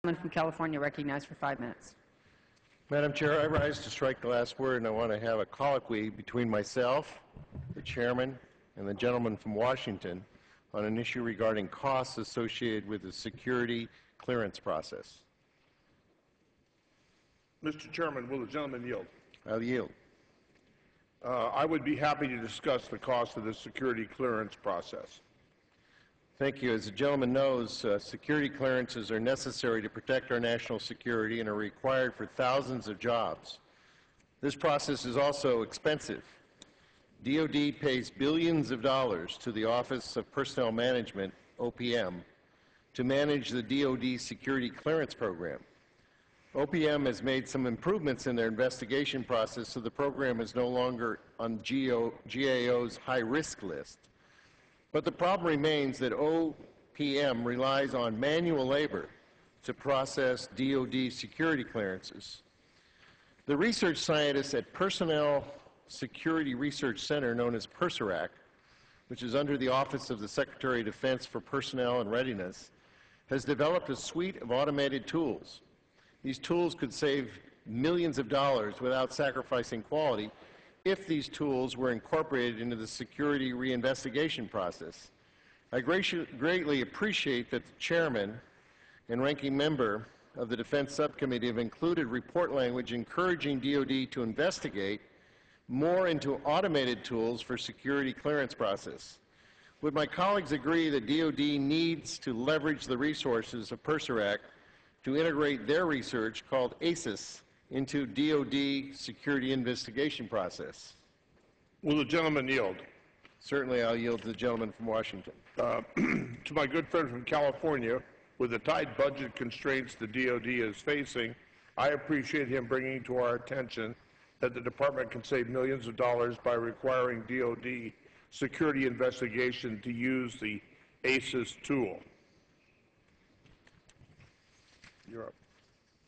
gentleman from California recognized for 5 minutes. Madam Chair, I rise to strike the last word, and I want to have a colloquy between myself, the chairman, and the gentleman from Washington on an issue regarding costs associated with the security clearance process. Mr. Chairman, will the gentleman yield? I'll yield. I would be happy to discuss the cost of the security clearance process. Thank you. As the gentleman knows, security clearances are necessary to protect our national security and are required for thousands of jobs. This process is also expensive. DoD pays billions of dollars to the Office of Personnel Management, OPM, to manage the DoD security clearance program. OPM has made some improvements in their investigation process, so the program is no longer on GAO's high-risk list. But the problem remains that OPM relies on manual labor to process DoD security clearances. The research scientists at Personnel Security Research Center, known as PERSERAC, which is under the Office of the Secretary of Defense for Personnel and Readiness, has developed a suite of automated tools. These tools could save millions of dollars without sacrificing quality if these tools were incorporated into the security reinvestigation process. I greatly appreciate that the chairman and ranking member of the Defense Subcommittee have included report language encouraging DoD to investigate more into automated tools for security clearance process. Would my colleagues agree that DoD needs to leverage the resources of PERSERAC to integrate their research, called ACES, into DoD security investigation process? Will the gentleman yield? Certainly, I'll yield to the gentleman from Washington. To my good friend from California, with the tight budget constraints the DoD is facing, I appreciate him bringing to our attention that the department can save millions of dollars by requiring DoD security investigation to use the ACES tool. You're up.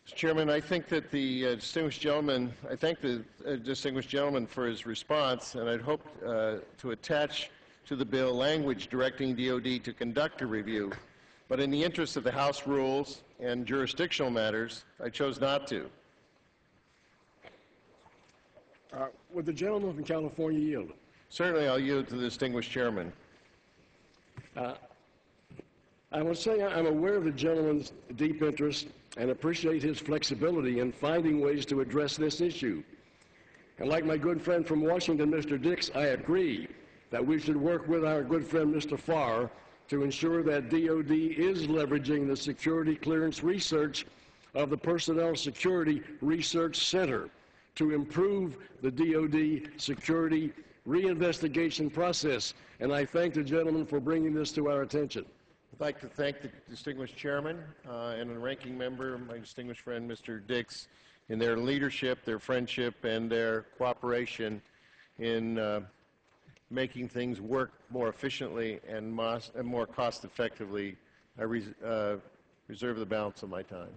Mr. Chairman, I think that the distinguished gentleman, I thank the distinguished gentleman for his response, and I'd hope to attach to the bill language directing DoD to conduct a review. But in the interest of the House rules and jurisdictional matters, I chose not to. Would the gentleman from California yield? Certainly, I'll yield to the distinguished chairman. I will say I'm aware of the gentleman's deep interest and appreciate his flexibility in finding ways to address this issue. And like my good friend from Washington, Mr. Dix, I agree that we should work with our good friend, Mr. Farr, to ensure that DoD is leveraging the security clearance research of the Personnel Security Research Center to improve the DoD security reinvestigation process. And I thank the gentleman for bringing this to our attention. I'd like to thank the distinguished chairman and the ranking member, my distinguished friend, Mr. Dix, in their leadership, their friendship, and their cooperation in making things work more efficiently and more cost-effectively. I reserve the balance of my time.